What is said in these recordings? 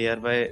ARY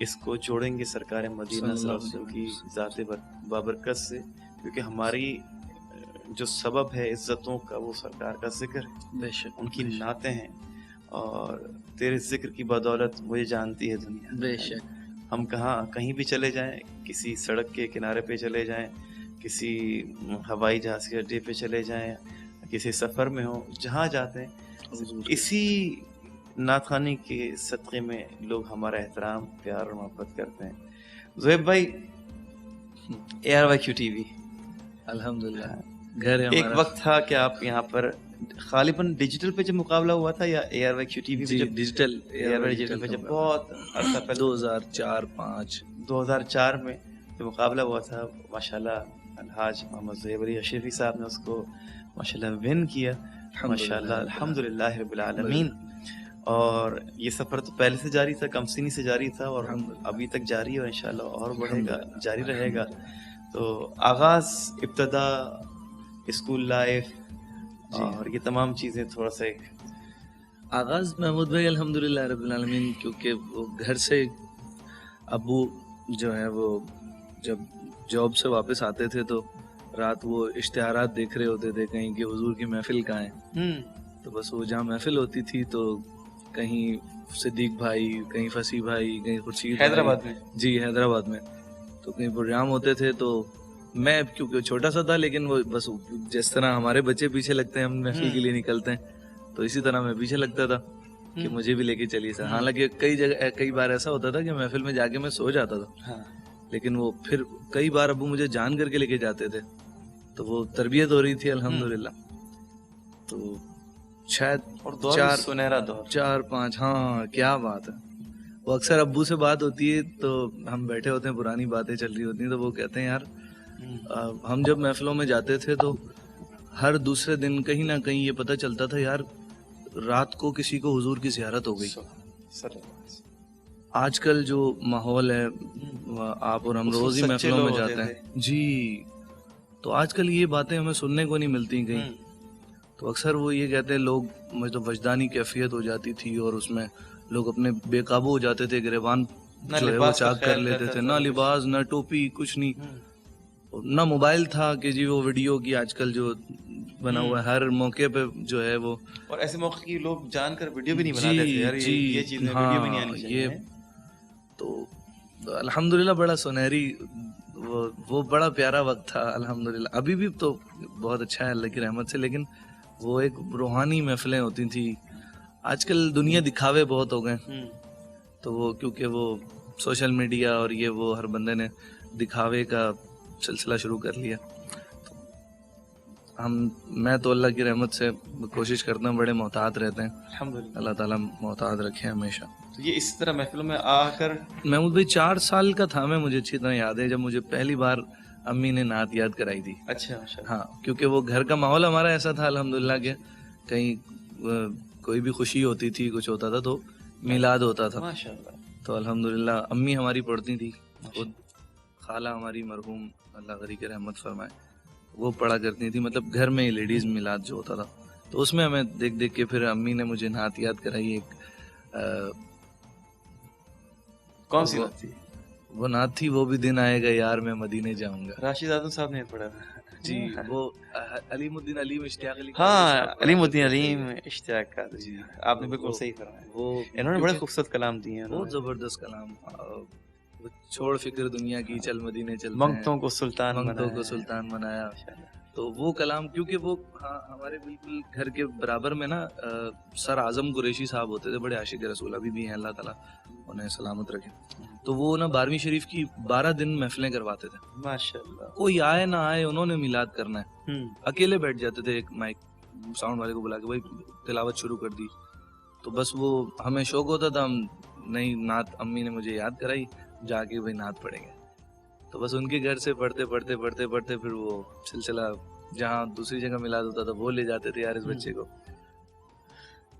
اس کو جوڑیں گے سرکار مدینہ صلی اللہ علیہ وسلم کی ذات بابرکت سے، کیونکہ ہماری جو سبب ہے عزتوں کا وہ سرکار کا ذکر ہے، بے شک ان کی نعتیں ہیں، اور تیرے ذکر کی بدولت مجھے جانتی ہے دنیا. بے شک. ہم کہیں بھی چلے جائیں، کسی سڑک کے کنارے پہ چلے جائیں، کسی ہوائی جہاز کے اڈے پہ چلے جائیں، کسی سفر میں ہوں، جہاں جاتے ہیں اسی نعت خوانی کے صدقے میں لوگ ہمارا احترام، پیار اور محبت کرتے ہیں. زہیب بھائی، ARYQ TV الحمدللہ گھر ہے ایک ہمارا. وقت تھا کہ آپ یہاں پر غالباً ڈیجیٹل پہ جب مقابلہ ہوا تھا یا ARYQ TV پہ؟ جی جب ڈیجیٹل ڈیجیٹل پہ جب بہت عرصہ پہلے 2004-05 2004 میں جو مقابلہ ہوا تھا، ماشاءاللہ الحاج محمد زہیب علی اشرفی صاحب نے اس کو ماشاءاللہ ون کیا، ماشاءاللہ الحمدللہ رب العالمین. اور یہ سفر تو پہلے سے جاری تھا، کم سنی سے جاری تھا، اور ابھی تک جاری ہے، اور انشاءاللہ اور بڑھے گا، جاری رہے گا. تو آغاز، ابتدا، اسکول لائف اور یہ تمام چیزیں تھوڑا سا ایک آغاز محمود بھائی الحمدللہ رب العالمین، کیونکہ وہ گھر سے ابو جو ہے وہ جب جاب سے واپس آتے تھے تو رات وہ اشتہارات دیکھ رہے ہوتے تھے کہیں کہ حضور کی محفل کہاں ہے. تو بس وہ جہاں محفل ہوتی تھی تو کہیں صدیق بھائی، کہیں فصیح بھائی، کہیں خورشید حیدرآباد میں، جی حیدرآباد میں، تو کہیں پروگرام ہوتے تھے. تو میں کیونکہ چھوٹا سا تھا، لیکن وہ بس جس طرح ہمارے بچے پیچھے لگتے ہیں، ہم محفل کے لیے نکلتے ہیں، تو اسی طرح میں پیچھے لگتا تھا کہ مجھے بھی لے کے چلیے سر. حالانکہ کئی بار ایسا ہوتا تھا کہ محفل میں جا کے میں سو جاتا تھا، لیکن وہ پھر کئی بار ابو مجھے جان کر کے لے کے جاتے تھے، تو وہ تربیت ہو رہی تھی الحمدللہ. تو شاید 4-5 ہاں کیا بات ہے. وہ اکثر ابو سے بات ہوتی ہے تو ہم بیٹھے ہوتے ہیں، پرانی باتیں چل رہی ہوتی ہیں، تو وہ کہتے ہیں یار ہم جب محفلوں میں جاتے تھے تو ہر دوسرے دن کہیں نہ کہیں یہ پتہ چلتا تھا یار رات کو کسی کو حضور کی زیارت ہو گئی. آج کل جو ماحول ہے، آپ اور ہم روز ہی محفلوں میں جاتے ہیں جی، تو آج کل یہ باتیں ہمیں سننے کو نہیں ملتی کہیں. تو اکثر وہ یہ کہتے ہیں لوگ، مطلب وجدانی کیفیت ہو جاتی تھی، اور اس میں لوگ اپنے بے قابو ہو جاتے تھے، گریبان جو ہے وہ چاک کر لیتے تھے، نہ لباس نہ ٹوپی کچھ نہیں، نہ موبائل تھا کہ جی وہ ویڈیو کی آج کل جو بنا ہوا ہے ہر موقع پہ جو ہے وہ، اور ایسے موقع کی لوگ جان کر ویڈیو بھی نہیں بناتے تھے یار، یہ چیزیں ویڈیو بھی نہیں آنی چاہیے. تو الحمدللہ بڑا سنہری وہ بڑا پیارا وقت تھا الحمدللہ. ابھی بھی تو بہت اچھا ہے اللہ کی رحمت سے، لیکن وہ ایک روحانی محفلیں ہوتی تھیں. آج کل دنیا دکھاوے بہت ہو گئے، تو وہ کیونکہ وہ سوشل میڈیا اور یہ وہ ہر بندے نے دکھاوے کا سلسلہ شروع کر لیا. میں تو اللہ کی رحمت سے کوشش کرتا ہوں، بڑے محتاط رہتے ہیں، اللہ تعالیٰ محتاط رکھے ہمیشہ. تو یہ اس طرح محفلوں میں آ کر محمود بھائی 4 سال کا تھا میں، مجھے اچھی طرح یاد ہے جب مجھے پہلی بار امی نے نعت یاد کرائی تھی. اچھا ہاں، کیونکہ وہ گھر کا ماحول ہمارا ایسا تھا الحمدللہ کہ کہیں کوئی بھی خوشی ہوتی تھی، کچھ ہوتا تھا تو میلاد ہوتا تھا، تو الحمدللہ امی ہماری پڑھتی تھی، خود خالہ ہماری مرحوم اللہ غری کے رحمت فرمائے وہ پڑھا کرتی تھی، مطلب گھر میں لیڈیز میلاد جو ہوتا تھا، تو اس میں ہمیں دیکھ دیکھ کے پھر امی نے مجھے نعت یاد کرائی. ایک کون سی نعت تھی؟ وہ نعت تھی وہ بھی دن آئے گا یار میں مدینے جاؤں گا. راشد اعظم صاحب نے پڑھا تھا جی، وہ علیم الدین علیم اشتیاق علی، ہاں علیم الدین علیم اشتیاق کا، جی آپ نے بالکل صحیح فرمایا. وہ انہوں نے بڑے خوبصورت کلام دیے ہیں، بہت زبردست کلام. چھوڑ فکر دنیا کی چل مدینے چلتے ہیں، منگتوں کو سلطان بنایا. تو وہ کلام کیونکہ وہ ہمارے بالکل گھر کے برابر میں نا سر اعظم قریشی صاحب ہوتے تھے، بڑے عاشق رسول، ابھی بھی ہیں، اللہ تعالیٰ انہیں سلامت رکھے. تو وہ نا 12ویں شریف کی 12 دن محفلیں کرواتے تھے، ماشاءاللہ. کوئی آئے نہ آئے انہوں نے میلاد کرنا ہے، اکیلے بیٹھ جاتے تھے، ایک مائک ساؤنڈ والے کو بلا کے بھائی تلاوت شروع کر دی. تو بس وہ ہمیں شوق ہوتا تھا، ہم نہیں نعت امی نے مجھے یاد کرائی، جا کے بھائی نعت پڑھیں گے. تو بس ان کے گھر سے پڑھتے پھر وہ سلسلہ جہاں دوسری جگہ میلاد ہوتا تھا وہ لے جاتے تھے یار اس بچے کو.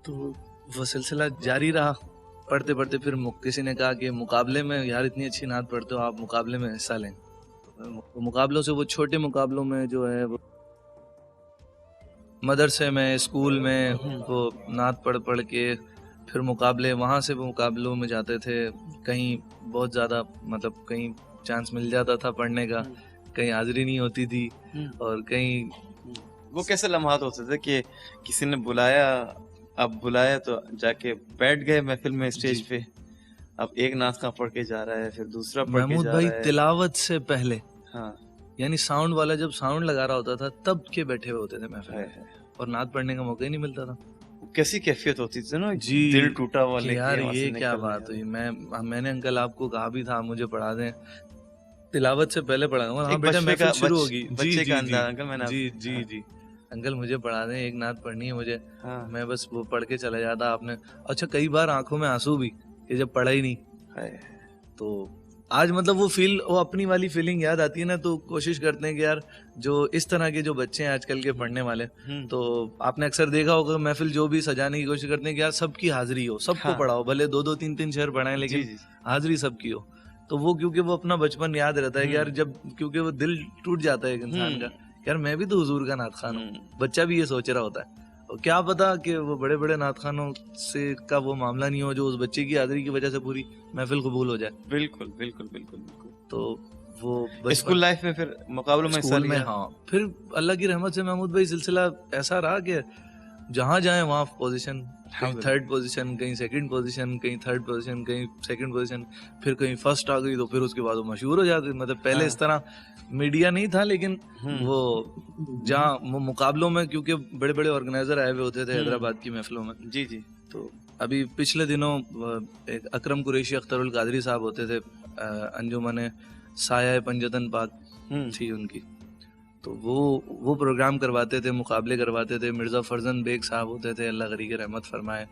تو وہ سلسلہ جاری رہا، پڑھتے پھر کسی نے کہا کہ مقابلے میں یار اتنی اچھی نعت پڑھتے ہو، آپ مقابلے میں حصہ لیں. مقابلوں سے وہ چھوٹے مقابلوں میں جو ہے وہ مدرسے میں، اسکول میں وہ نعت پڑھ کے پھر مقابلے، وہاں سے مقابلوں میں جاتے تھے، کہیں بہت زیادہ مطلب کہیں چانس مل جاتا تھا پڑھنے کا، کہیں حاضری نہیں ہوتی تھی، اور کہیں وہ کیسے لمحات ہوتے تھے کہ کسی نے بلایا، اب بلایا تو جا کے بیٹھ گئے محفل میں اسٹیج پہ، اب ایک نعت خواں پڑھ کے جا رہا ہے، پھر دوسرا پڑھ کے محمود جا بھائی رہا ہے. تلاوت سے پہلے ہاں یعنی ساؤنڈ والا جب ساؤنڈ لگا رہا ہوتا تھا تب کے بیٹھے ہوئے ہوتے تھے محفل میں، اور نعت پڑھنے کا موقع ہی نہیں ملتا تھا. کیسی کیفیت ہوتی تھی نا، جی دل ٹوٹا ہوا لے کے یار وہاں سے یہ کیا نکلنے بات ہوئی. میں نے انکل آپ کو کہا بھی تھا مجھے پڑھا دیں، تلاوت سے پہلے پڑھا دوں. ہاں بیٹا محفل شروع ہوگی. بچے کا انداز انکل، میں نے جی جی جی انکل مجھے پڑھا دیں، ایک نعت پڑھنی ہے مجھے. میں بس وہ پڑھ کے چلا جاتا. آپ نے اچھا کئی بار آنکھوں میں آنسو بھی کہ جب پڑھا ہی نہیں. تو آج مطلب وہ فیل، وہ اپنی والی فیلنگ یاد آتی ہے نا، تو کوشش کرتے ہیں کہ یار جو اس طرح کے جو بچے ہیں آج کل کے پڑھنے والے، تو آپ نے اکثر دیکھا ہوگا محفل جو بھی سجانے کی کوشش کرتے ہیں کہ یار سب کی حاضری ہو، سب کو پڑھاؤ، بھلے 2 2 3 3 شعر پڑھائیں لیکن حاضری سب کی ہو. تو وہ کیونکہ وہ اپنا بچپن یاد رہتا ہے کہ یار جب، کیونکہ وہ دل ٹوٹ جاتا ہے ایک انسان کا، یار میں بھی تو حضور کا نعت خوان ہوں. بچہ بھی یہ سوچ رہا ہوتا ہے، اور کیا پتا کہ وہ بڑے بڑے نعت خوانوں سے کا وہ معاملہ نہیں ہو جو اس بچے کی حاضری کی وجہ سے پوری محفل قبول ہو جائے. بالکل بالکل بالکل بالکل. تو وہ اسکول لائف میں پھر مقابلوں میں اسکول میں، ہاں پھر اللہ کی رحمت سے محمود بھائی سلسلہ ایسا رہا کہ جہاں جائیں وہاں پوزیشن، کہیں 3rd پوزیشن، کہیں 2nd پوزیشن، کہیں 3rd پوزیشن، کہیں 2nd پوزیشن، پھر کہیں 1st آ گئی تو پھر اس کے بعد وہ مشہور ہو جاتے. مطلب پہلے اس طرح میڈیا نہیں تھا، لیکن وہ جہاں وہ مقابلوں میں کیونکہ بڑے بڑے آرگنائزر آئے ہوئے ہوتے تھے حیدرآباد کی محفلوں میں. جی جی. تو ابھی پچھلے دنوں ایک اکرم قریشی اختر القادری صاحب ہوتے تھے، انجمن سایہ پنجتن پاک تھی ان کی، تو وہ پروگرام کرواتے تھے، مقابلے کرواتے تھے. مرزا فرزند بیگ صاحب ہوتے تھے، اللہ غریق رحمت فرمائے،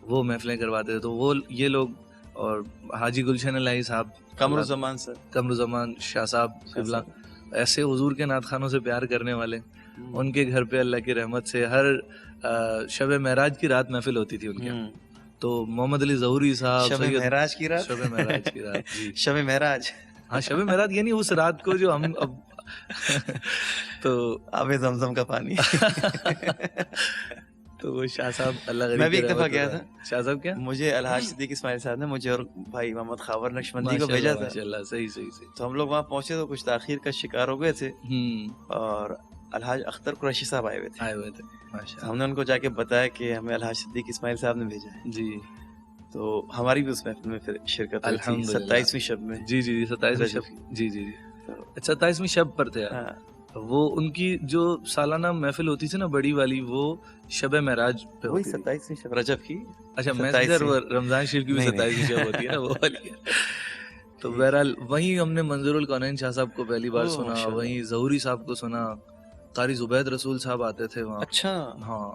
وہ محفلیں کرواتے تھے. تو وہ یہ لوگ، اور حاجی گلشن الہی صاحب، قمرالزمان شاہ صاحب قبلہ، ایسے حضور کے نعت خوانوں سے پیار کرنے والے، ان کے گھر پہ اللہ کی رحمت سے ہر شب معراج کی رات محفل ہوتی تھی ان کے. تو محمد علی ظہوری صاحب، شب معراج کی رات، شب معراج کی رات، جی شب معراج، ہاں شب معراج یعنی اس رات کو جو ہم اب تو آب زمزم کا پانی. تو وہ شاہ صاحب اللہ غریب، میں بھی ایک دفعہ گیا تھا. شاہ صاحب کیا، مجھے الحاج صدیق اسماعیل صاحب نے مجھے اور بھائی محمد خاور نقشبندی کو بھیجا تھا. ماشاءاللہ، صحیح صحیح صحیح. تو ہم لوگ وہاں پہنچے تو کچھ تاخیر کا شکار ہو گئے تھے، اور الحاج اختر قریشی صاحب آئے ہوئے تھے. ہم نے ان کو جا کے بتایا کہ ہمیں الحاج صدیق اسماعیل صاحب نے بھیجا ہے. جی. تو ہماری بھی اس محفل میں پھر شرکت ہوئی تھی 27ویں شب میں. جی جی 27ویں شب. جی جی جی 27ویں شب پر تھے. وہ ان کی جو سالانہ محفل ہوتی تھی نا بڑی والی، وہ شب معراج پہ ہوتی تھی. 27ویں شب رجب کی. اچھا میں رمضان شریف کی بھی 27ویں شب ہوتی ہے نا، وہ والی. تو بہرحال وہیں ہم نے منظور الکونین شاہ صاحب کو پہلی بار سنا، وہیں ظہوری صاحب کو سنا، قاری زبید رسول صاحب آتے تھے وہاں. اچھا ہاں.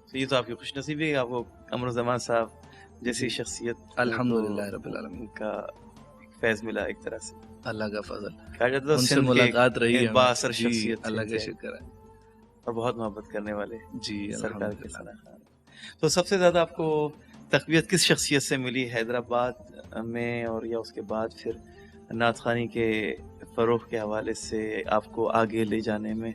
تو یہ تو آپ کی خوش نصیبی ہے، آپ کو قمرالزمان صاحب جیسی شخصیت الحمدللہ رب العالمین کا فیض ملا ایک طرح سے، اللہ کا فضل. ان سے ملاقات رہی ہے، با اثر شخصیت، اللہ کا شکر ہے، اور بہت محبت کرنے والے. جی سرکار کے ساتھ. تو سب سے زیادہ آپ کو تقویت کس شخصیت سے ملی حیدرآباد میں، اور یا اس کے بعد پھر نعت خوانی کے فروغ کے حوالے سے آپ کو آگے لے جانے میں؟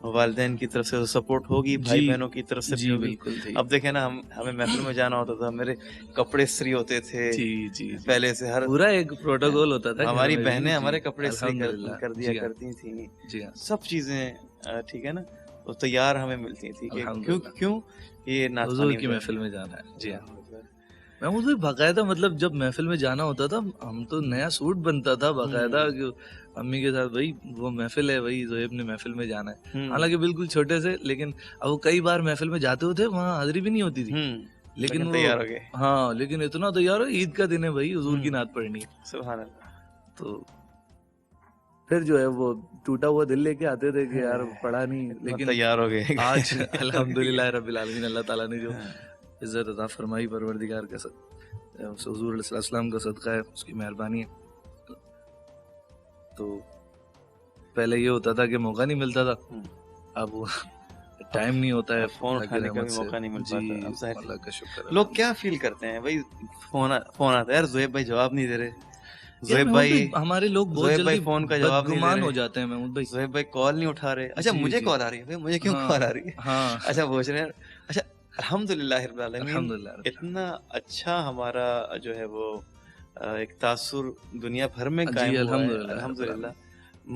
والدین کی طرف سے تو سپورٹ ہوگی، بھائی بہنوں کی طرف سے بھی ہوگی. اب دیکھیں نا، ہمیں محفل میں جانا ہوتا تھا، میرے کپڑے استری ہوتے تھے پہلے سے، ہر پورا ایک پروٹوکول ہوتا تھا. ہماری بہنیں ہمارے کپڑے استری کر دیا کرتی تھیں، سب چیزیں ٹھیک ہے نا، تو تیار ہمیں ملتی تھی. کیوں یہ نعت خوانی کی محفل میں جانا ہے. جی ہاں محمود بھائی باقاعدہ، مطلب جب محفل میں جانا ہوتا تھا ہم تو نیا سوٹ بنتا تھا باقاعدہ، امی کے ساتھ بھائی وہ محفل ہے، وہی زہیب نے محفل میں جانا ہے. حالانکہ بالکل چھوٹے سے، لیکن اب وہ کئی بار محفل میں جاتے ہوتے وہاں حاضری بھی نہیں ہوتی تھی، لیکن تیار ہو گئے. ہاں لیکن اتنا تیار ہو، عید کا دن ہے بھائی، حضور کی نعت پڑھنی ہے. سبحان اللہ. تو پھر جو ہے وہ ٹوٹا ہوا دل لے کے آتے تھے کہ یار پڑھا نہیں، لیکن تیار ہو گئے. آج الحمدللہ رب العالمین، اللہ تعالیٰ نے جو عزت عطا فرمائی پروردگار کا حضور علیہ السلام کا صدقہ ہے، اس کی مہربانی ہے. تو پہلے یہ ہوتا تھا کہ موقع نہیں ملتا تھا، اب ٹائم نہیں ہوتا ہے، فون اٹھانے کا بھی موقع نہیں مل پاتا. اللہ کا شکر. لوگ کیا فیل کرتے ہیں بھائی، فون آتا ہے، یار زہیب بھائی جواب نہیں دے رہے، زہیب بھائی، ہمارے لوگ بہت جلدی فون کا جواب بدگمان ہو جاتے ہیں محمود بھائی. زہیب بھائی کال نہیں اٹھا رہے. اچھا مجھے کال آ رہی ہے، مجھے کیوں کال آ رہی ہے؟ ہاں اچھا پوچھ رہے ہیں. اچھا الحمدللہ رب العالمین. الحمدللہ رب اتنا اچھا ہمارا جو ہے وہ ایک تاثر دنیا بھر میں جی قائم ہوا ہے الحمدللہ رب الحمدللہ. العالمین.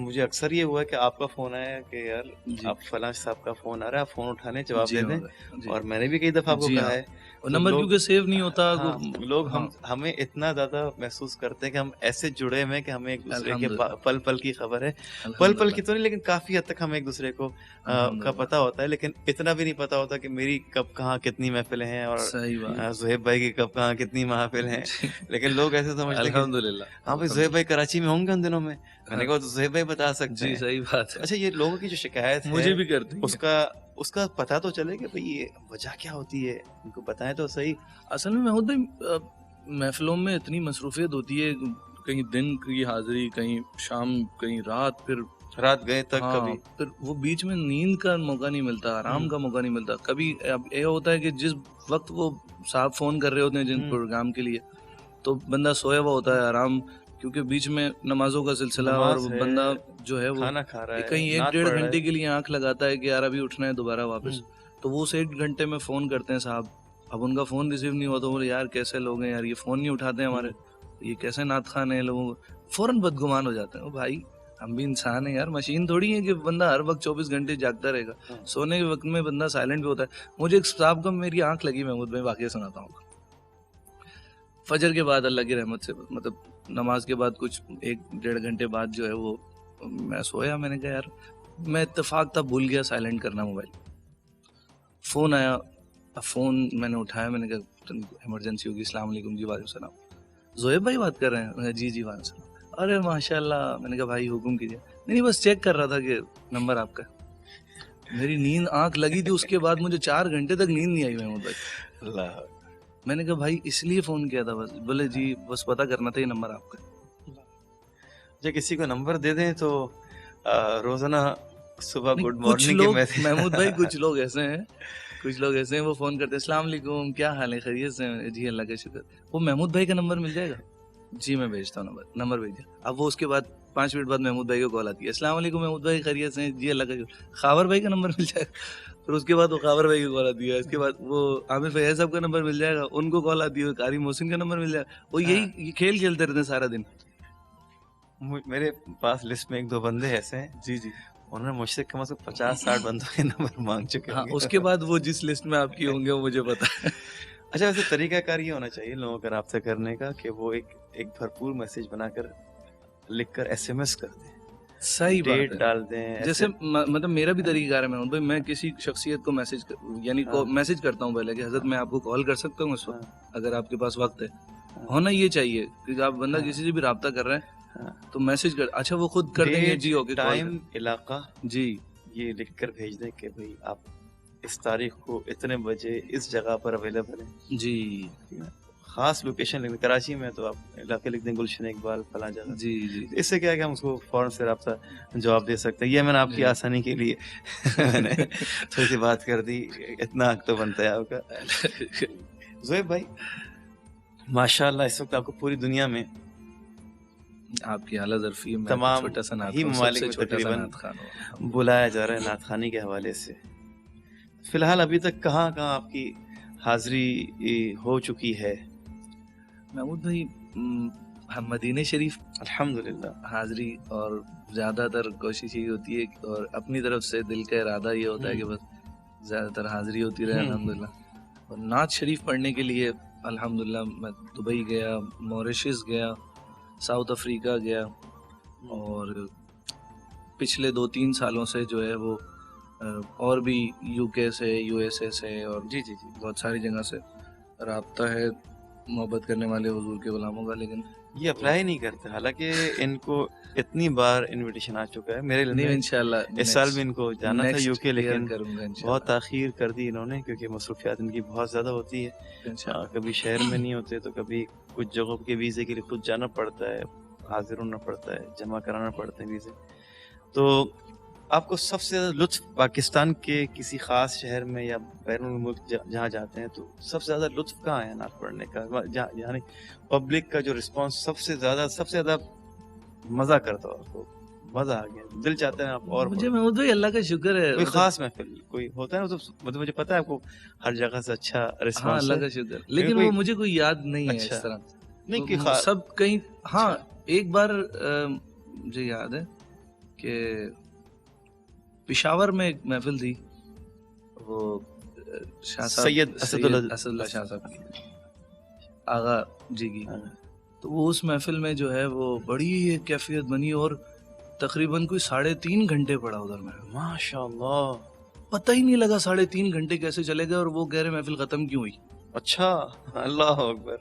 مجھے اکثر یہ ہوا کہ آپ کا فون آیا کہ یار جی آپ فلاں صاحب کا فون آ رہا ہے, آپ فون اٹھانے جواب جی دے دیں. مہودھے، جی اور میں نے بھی کئی دفعہ آپ کو جی کہا ہاں. ہے. اور تو نمبر لوگ کیونکہ سیو نہیں ہوتا ہاں لوگ ہاں ہمیں اتنا زیادہ محسوس کرتے ہیں کہ ہم ایسے جڑے ہوئے ہیں کہ ہمیں ایک دوسرے کے الحمدللہ پل پل کی خبر ہے. پل پل الحمدللہ کی تو نہیں, لیکن کافی حد تک ہمیں ایک دوسرے کو کا الحمدللہ. پتہ ہوتا ہے, لیکن اتنا بھی نہیں پتہ ہوتا کہ میری کب کہاں کتنی محفلیں ہیں اور صحیح بات. زہیب بھائی کی کب کہاں کتنی محافل ہیں. جی لیکن لوگ ایسے سمجھتے ہیں کہ الحمدللہ ہاں بھائی زہیب بھائی کراچی میں ہوں گے ان دنوں میں. میں نے کہا تو زہیب بھائی بتا سکتے جی ہیں. صحیح بات ہے. اچھا یہ لوگوں کی جو شکایت ہے مجھے بھی کرتے ہیں. اس کا پتہ تو چلے کہ بھئی یہ وجہ کیا ہوتی ہے, ان کو بتائیں تو صحیح. اصل میں محمود بھائی محفلوں میں اتنی مصروفیت ہوتی ہے, کہیں دن کی حاضری, کہیں شام, کہیں رات, پھر رات گئے تک ہاں کبھی پھر وہ بیچ میں نیند کا موقع نہیں ملتا, آرام کا موقع نہیں ملتا. کبھی اب یہ ہوتا ہے کہ جس وقت وہ صاحب فون کر رہے ہوتے ہیں جن پروگرام کے لیے, تو بندہ سویا ہوا ہوتا ہے, آرام, کیونکہ بیچ میں نمازوں کا سلسلہ, اور نماز ہے, بندہ جو ہے وہ کھانا کھا رہا ہے, کہیں ایک نعت ڈیڑھ پڑھ رہا گھنٹے ہے. کے لیے آنکھ لگاتا ہے کہ یار ابھی اٹھنا ہے دوبارہ واپس. تو وہ اس ایک گھنٹے میں فون کرتے ہیں صاحب, اب ان کا فون ریسیو نہیں ہوا تو بولے یار کیسے لوگ ہیں یار, یہ فون نہیں اٹھاتے ہیں ہمارے, یہ کیسے نعت خان ہیں. لوگوں کو فوراً بدگمان ہو جاتے ہیں, او بھائی ہم بھی انسان ہیں یار, مشین تھوڑی ہے کہ بندہ ہر وقت 24 گھنٹے جاگتا رہے گا. سونے کے وقت میں بندہ سائلنٹ بھی ہوتا ہے. مجھے ایک صاحب کا میری آنکھ لگی, محمود بھائی واقعہ سناتا ہوں. فجر کے بعد اللہ کی رحمت سے, مطلب نماز کے بعد کچھ 1-1.5 گھنٹے بعد جو ہے وہ میں سویا. میں نے کہا یار میں اتفاق تھا بھول گیا سائلنٹ کرنا موبائل. فون آیا, فون میں نے اٹھایا, میں نے کہا ایمرجنسی ہوگی. السلام علیکم. جی وعلیکم السلام. زہیب بھائی بات کر رہے ہیں؟ جی جی وعلیکم السلام. ارے ماشاء اللہ. میں نے کہا بھائی حکم کیجیے. نہیں بس چیک کر رہا تھا کہ نمبر آپ کا. میری نیند آنکھ لگی تھی, اس کے بعد مجھے 4 گھنٹے تک نیند نہیں آئی محمود بھائی. اللہ. میں نے کہا بھائی اس لیے فون کیا تھا بس. بولے جی بس پتہ کرنا تھا یہ نمبر آپ کا. جب کسی کو نمبر دے دیں تو روزانہ صبح گڈ کچھ مارننگ کے لوگ میسج. محمود بھائی کچھ لوگ ایسے ہیں وہ فون کرتے ہیں السلام علیکم کیا حال ہے, خیریت سے ہیں؟ جی اللہ کا شکر. وہ محمود بھائی کا نمبر مل جائے گا؟ جی میں بھیجتا ہوں نمبر بھیجیے. اب وہ اس کے بعد 5 منٹ بعد محمود بھائی کو کال آتی ہے, السلام علیکم محمود بھائی خیریت سے ہیں؟ جی اللہ کا شکر. خاور بھائی کا نمبر مل جائے گا؟ پھر اس کے بعد وہ خاور بھائی کو کال آتی ہے. اس کے بعد وہ عامر فیاض صاحب کا نمبر مل جائے گا, ان کو کال آتی ہے. قاری محسن کا نمبر مل جائے گا. وہ یہی کھیل کھیلتے رہتے ہیں سارا دن. میرے پاس لسٹ میں 1-2 بندے ایسے ہیں, جی جی, انہوں نے مجھ سے کم از کم 50-60 بندوں کے نمبر مانگ چکے ہاں ہوں گے. اس کے بعد وہ جس لسٹ میں آپ کی ہوں گے وہ مجھے پتا ہے. اچھا ویسے طریقہ کار یہ ہونا چاہیے لوگوں کا رابطہ کرنے کا کہ وہ ایک بھرپور میسج بنا کر لکھ کر SMS کر دیں, صحیح بات ڈیٹ ہے. ڈال دیں. جیسے مطلب میرا بھی طریقہ کار ہے محمود بھائی, میں کسی شخصیت کو میسج کرتا ہوں پہلے کہ حضرت میں آپ کو کال کر سکتا ہوں اس وقت اگر آپ کے پاس وقت ہے. ہونا یہ چاہیے کہ آپ بندہ کسی سے بھی رابطہ کر رہے ہیں تو میسج کر, اچھا وہ خود کر دیں گے جی اوکے ٹائم علاقہ جی یہ لکھ کر بھیج دیں کہ بھئی آپ اس تاریخ کو اتنے بجے اس جگہ پر اویلیبل ہیں. جی خاص لوکیشن لکھ دیں, کراچی میں تو آپ علاقے لکھ دیں گلشن اقبال فلاں جگہ. جی جی اس سے کیا ہے کہ ہم اس کو فوراً سے رابطہ جواب دے سکتے ہیں. یہ میں نے آپ کی آسانی کے لیے میں نے تھوڑی سی بات کر دی, اتنا حق تو بنتا ہے آپ کا. زہیب بھائی ماشاء اللہ اس وقت آپ کو پوری دنیا میں آپ کی اعلیٰ ظرفی میں تمام چھوٹا سا نعت ہی خان, ممالک سب سے میں چھوٹا سا تقریباً نعت خان ہوں. بلایا جا رہا ہے نعت خوانی کے حوالے سے. فی الحال ابھی تک کہاں کہاں آپ کی حاضری ہو چکی ہے؟ محمود بھائی مدینہ شریف الحمدللہ حاضری, اور زیادہ تر کوشش یہ ہوتی ہے اور اپنی طرف سے دل کا ارادہ یہ ہوتا ہے کہ بس زیادہ تر حاضری ہوتی رہے الحمدللہ. اور نعت شریف پڑھنے کے لیے الحمدللہ میں دبئی گیا, موریشس گیا, ساؤتھ افریقہ گیا, اور پچھلے 2-3 سالوں سے جو ہے وہ اور بھی UK سے, USA سے, اور جی جی جی بہت ساری جگہ سے رابطہ ہے محبت کرنے والے حضور کے غلاموں کا. لیکن یہ اپلائی نہیں کرتے, حالانکہ ان کو اتنی بار انویٹیشن آ چکا ہے. میرے نہیں انشاءاللہ اس سال بھی ان کو جانا تھا UK, لیکن کروں گا بہت تاخیر کر دی انہوں نے کیونکہ مصروفیات ان کی بہت زیادہ ہوتی ہے. کبھی شہر میں نہیں ہوتے تو کبھی کچھ جگہوں کے ویزے کے لیے خود جانا پڑتا ہے, حاضر ہونا پڑتا ہے, جمع کرانا پڑتے ہیں ویزے. تو آپ کو سب سے زیادہ لطف پاکستان کے کسی خاص شہر میں یا بیرون ملک جہاں جاتے ہیں تو سب سے زیادہ لطف کہاں ہے نعت پڑھنے کا, یعنی پبلک کا جو رسپانس سب سے زیادہ مزہ کرتا ہو آپ کو, مزہ آ گیا, دل چاہتا ہے آپ اور مجھے محمود بھائی اللہ کا شکر ہے, کوئی خاص محفل کوئی ہوتا ہے مطلب مجھے پتا ہے آپ کو ہر جگہ سے اچھا ہاں رسپانس اللہ ہے, کا شکر, لیکن وہ مجھے کوئی یاد نہیں ہے اچھا اس طرح. نہیں کوئی خاص سب کہیں, ہاں ایک بار مجھے یاد ہے کہ پشاور میں ایک محفل تھی, وہ شاہ صاحب سید اسد اللہ شاہ صاحب کی, آغا جی کی, تو وہ اس محفل میں جو ہے وہ بڑی ایک کیفیت بنی اور تقریباً کوئی 3.5 گھنٹے پڑا ادھر میں, ماشاء اللہ, پتہ ہی نہیں لگا 3.5 گھنٹے کیسے چلے گئے, اور وہ کہہ رہے محفل ختم کیوں ہوئی. اچھا, اللہ اکبر.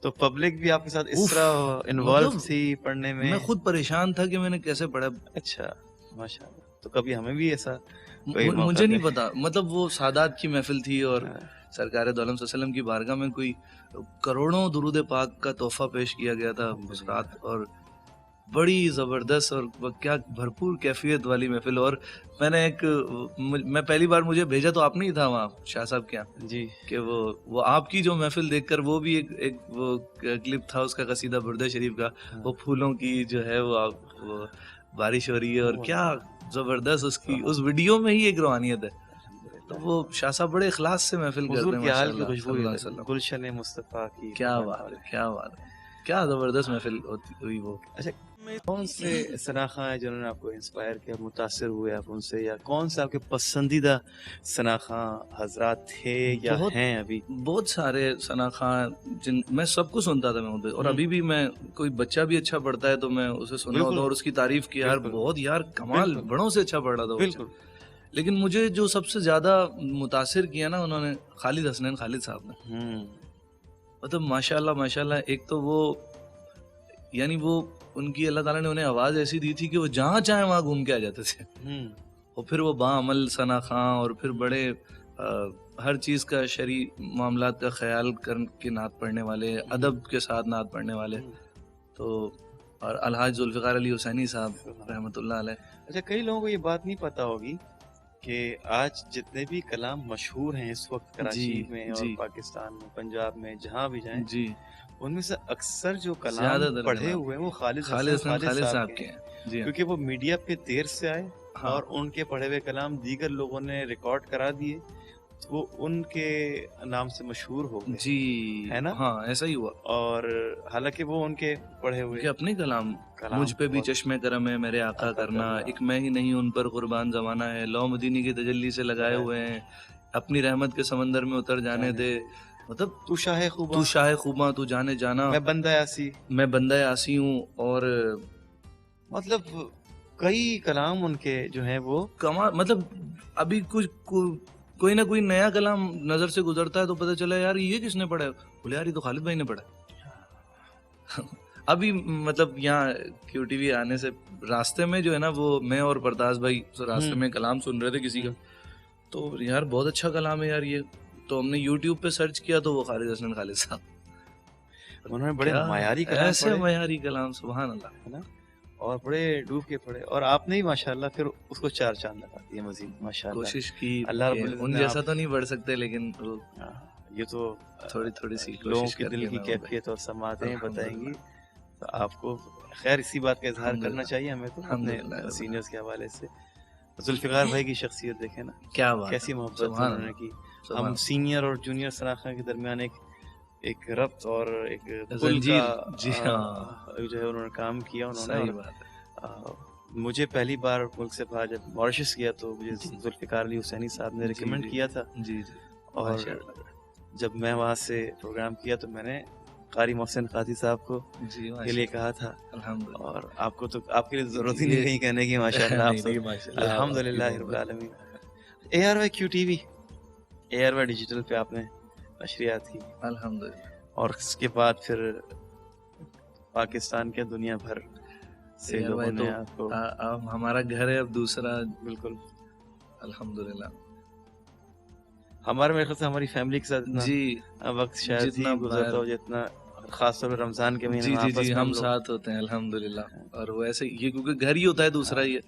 تو پبلک بھی آپ کے ساتھ اس طرح انوالو تھی پڑھنے میں؟ خود پریشان تھا کہ میں نے کیسے پڑھا. اچھا ماشاء اللہ, تو کبھی ہمیں بھی ایسا مجھے نہیں پتا, مطلب وہ سادات کی محفل تھی اور سرکار دو عالم صلی اللہ علیہ وسلم کی بارگاہ میں کوئی کروڑوں درود پاک کا تحفہ پیش کیا گیا تھا اس رات, اور بڑی زبردست اور کیا بھرپور کیفیت والی محفل. اور میں نے میں پہلی بار مجھے بھیجا تو آپ نہیں تھا وہاں شاہ صاحب کے یہاں جی, کہ وہ آپ کی جو محفل دیکھ کر وہ بھی ایک وہ کلپ تھا اس کا قصیدہ بردہ شریف کا, وہ پھولوں کی جو ہے وہ بارش ہو رہی ہے, اور کیا زبردست اس ویڈیو میں ہی ایک روحانیت ہے. تو وہ شاہ صاحب بڑے اخلاص سے محفل کرتے ہیں ماشاء اللہ, گلشن مصطفیٰ کی, کیا بات ہے, کیا بات ہے, کیا زبردست محفل ہوئی وہ. اچھا, کون سے ثناخواں ہیں جنہوں نے آپ کو انسپائر کیا, متاثر ہوئے آپ ان سے, یا کون سے آپ کے پسندیدہ ثناخواں حضرات تھے یا ہیں ابھی؟ بہت سارے ثناخواں جن میں سب کو سنتا تھا میں, اور ابھی بھی میں کوئی بچہ بھی اچھا پڑھتا ہے تو میں اسے سننا ہوتا ہوں اور اس کی تعریف کی, یار بہت یار کمال, بڑوں سے اچھا پڑھ رہا تھا. بالکل. لیکن مجھے جو سب سے زیادہ متاثر کیا نا انہوں نے, خالد حسنین خالد صاحب نے, مطلب ماشاء اللہ ایک تو وہ یعنی وہ ان کی اللہ تعالیٰ نے انہیں آواز ایسی دی تھی کہ وہ جہاں چاہیں وہاں گھوم کے آ جاتے تھے, اور پھر وہ باعمل ثناخواں, اور پھر بڑے ہر چیز کا شرعی معاملات کا خیال کر کے نعت پڑھنے والے, ادب کے ساتھ نعت پڑھنے والے. تو اور الحاج ذوالفقار علی حسینی صاحب رحمۃ اللہ علیہ. اچھا, کئی لوگوں کو یہ بات نہیں پتا ہوگی کہ آج جتنے بھی کلام مشہور ہیں اس وقت کراچی میں اور پاکستان میں, پنجاب میں, جہاں بھی جائیں, جی, ان میں سے اکثر جو کلام پڑھے ہوئے ہیں وہ خالد صاحب کے ہیں, کیونکہ وہ میڈیا پہ دیر سے آئے اور ان کے پڑھے ہوئے کلام دیگر لوگوں نے ریکارڈ کرا دیے, وہ ان کے نام سے مشہور ہو گئے. جی ہے نا, ہاں ایسا ہی ہوا. اور حالانکہ وہ ان کے پڑھے ہوئے اپنے کلام, مجھ پہ بھی چشمے کرم ہے میرے آقا کرنا, ایک میں ہی نہیں ان پر قربان زمانہ ہے, لو مدینی کی تجلی سے لگائے ہوئے ہیں, اپنی رحمت کے سمندر میں اتر جانے دے, مطلب تو شاہ خوباں تو جانے جانا, میں بندہ آسی ہوں. اور مطلب کئی کلام ان کے جو ہیں وہ مطلب ابھی کچھ کوئی نہ کوئی نیا کلام نظر سے گزرتا ہے تو پتہ چلا یار یہ کس نے پڑھا ہے, بولے یار یہ تو خالد بھائی نے پڑھا. ابھی مطلب یہاں کیو ٹی وی آنے سے راستے میں جو ہے نا, وہ میں اور پرتاز بھائی راستے میں کلام سن رہے تھے کسی کا, تو یار بہت اچھا کلام ہے یار یہ, تو ہم نے یوٹیوب پہ سرچ کیا تو وہ خالد حسنین خالد صاحب, انہوں نے بڑے معیاری کلام, ایسے معیاری کلام, سبحان اللہ, ہے نا, اور بڑے ڈوب کے پڑھے, اور آپ نے ماشاءاللہ پھر اس کو 4 چاند لگا دیے مزید, ماشاءاللہ کوشش کی. اللہ رب العزت ان جیسا تو نہیں بڑھ سکتے, لیکن یہ تو تھوڑی سی لوگوں کے دل کی کیفیت اور سماعتیں بتائیں گی. تو آپ کو خیر اسی بات کا اظہار کرنا چاہیے ہمیں تو اپنے سینئرز کے حوالے سے. ذوالفقار بھائی کی شخصیت دیکھیں نا, کیا بات, کیسی محبت انہوں نے کی. ہم سینئر اور جونیئر ثناخواں کے درمیان ایک ربط اور ایک پل کا جو ہے انہوں نے کام کیا. انہوں نے مجھے پہلی بار ملک سے باہر جب ماریشس گیا تو مجھے ذوالفقار علی حسینی صاحب نے ریکمینڈ کیا تھا, اور جب میں وہاں سے پروگرام کیا تو میں نے قاری محسن قاضی صاحب کو کے لیے کہا تھا, اور آپ کو تو آپ کے لیے ضرورت ہی نہیں کہنے کی, ماشاءاللہ الحمدللہ رب العالمین. A R Y Q T V, A R Y digital پہ آپ نے نشریات کی الحمدللہ, اور اس کے بعد پھر پاکستان کے دنیا بھر سے لوگوں نے آپ کو, ہمارا گھر ہے اب دوسرا. بالکل الحمدللہ, ہمارے میرے خیال سے ہماری فیملی کے ساتھ وقت شاید ہی گزرتا ہو جتنا خاص طور پہ رمضان کے مہینے میں جی ہم ساتھ ہوتے ہیں الحمدللہ. اور ویسے یہ کیونکہ گھر ہی ہوتا ہے دوسرا, یہ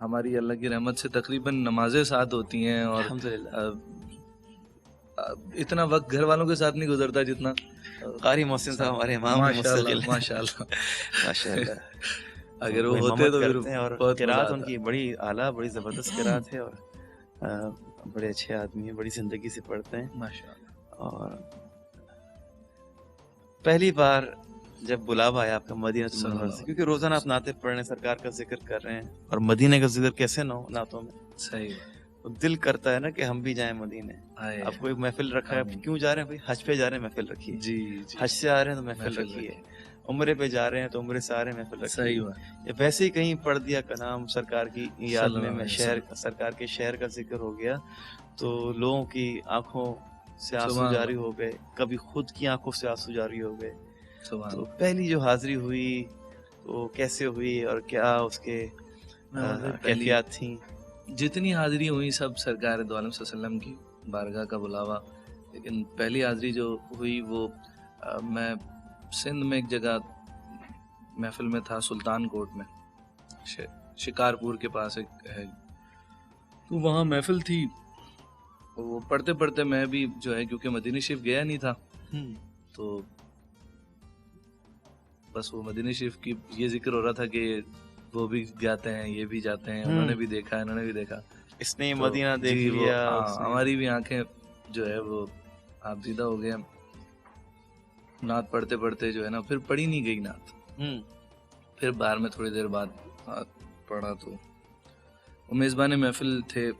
ہماری اللہ کی رحمت سے تقریباً نمازیں ساتھ ہوتی ہیں, اور اتنا وقت گھر والوں کے ساتھ نہیں گزرتا جتنا قاری محسن صاحب ہمارے امام مستقل ہیں. ماشاءاللہ ماشاءاللہ. اگر وہ ہوتے تو کرتے ہیں اور بہت قرات ان کی بڑی اعلیٰ بڑی زبردست قرات ہے, اور بڑے اچھے آدمی ہیں, بڑی زندگی سے پڑھتے ہیں ماشاءاللہ. اور پہلی بار جب بلاوا آیا آپ کا مدینہ منورہ سے, کیونکہ روزانہ آپ نعتیں پڑھ رہے ہیں, سرکار کا ذکر کر رہے ہیں, اور مدینہ کا ذکر کیسے نہ ہو نعتوں میں. صحیح. تو دل کرتا ہے نا کہ ہم بھی جائیں مدینے. آپ کوئی محفل رکھا ہے, کیوں جا رہے ہیں بھائی؟ حج پہ جا رہے ہیں, محفل رکھیے. جی حج سے آ رہے ہیں تو محفل رکھیے. عمرے پہ جا رہے ہیں تو عمرے سے آ رہے ہیں, محفل رکھیے. صحیح بات. یا ویسے ہی کہیں پڑھ دیا کا نام سرکار کی یاد میں شہر, سرکار کے شہر کا ذکر ہو گیا, تو لوگوں کی آنکھوں سے آنسو جاری ہو گئے, کبھی خود کی آنکھوں سے آنسو جاری ہو گئے. تو پہلی جو حاضری ہوئی تو کیسے ہوئی اور کیا اس کے کیفیات تھیں؟ جتنی حاضری ہوئی سب سرکار دو عالم صلی اللہ علیہ وسلم کی بارگاہ کا بلاوا. لیکن پہلی حاضری جو ہوئی وہ میں سندھ میں ایک جگہ محفل میں تھا, سلطان کوٹ میں, شکارپور کے پاس ایک ہے, تو وہاں محفل تھی. وہ پڑھتے پڑھتے میں بھی جو ہے کیونکہ مدینہ شریف گیا نہیں تھا, تو بس وہ مدینہ شریف کی یہ ذکر ہو رہا تھا کہ وہ بھی جاتے ہیں, یہ بھی جاتے ہیں, انہوں نے بھی دیکھا, انہوں نے بھی دیکھا, اس نے مدینہ دیکھ لیا. ہماری بھی آنکھیں جو ہے وہ آبزیدہ ہو گئے. نعت پڑھتے پڑھتے جو ہے نا پھر پڑھی نہیں گئی نعت. پھر باہر میں تھوڑی دیر بعد پڑھا تو وہ میزبان محفل تھے,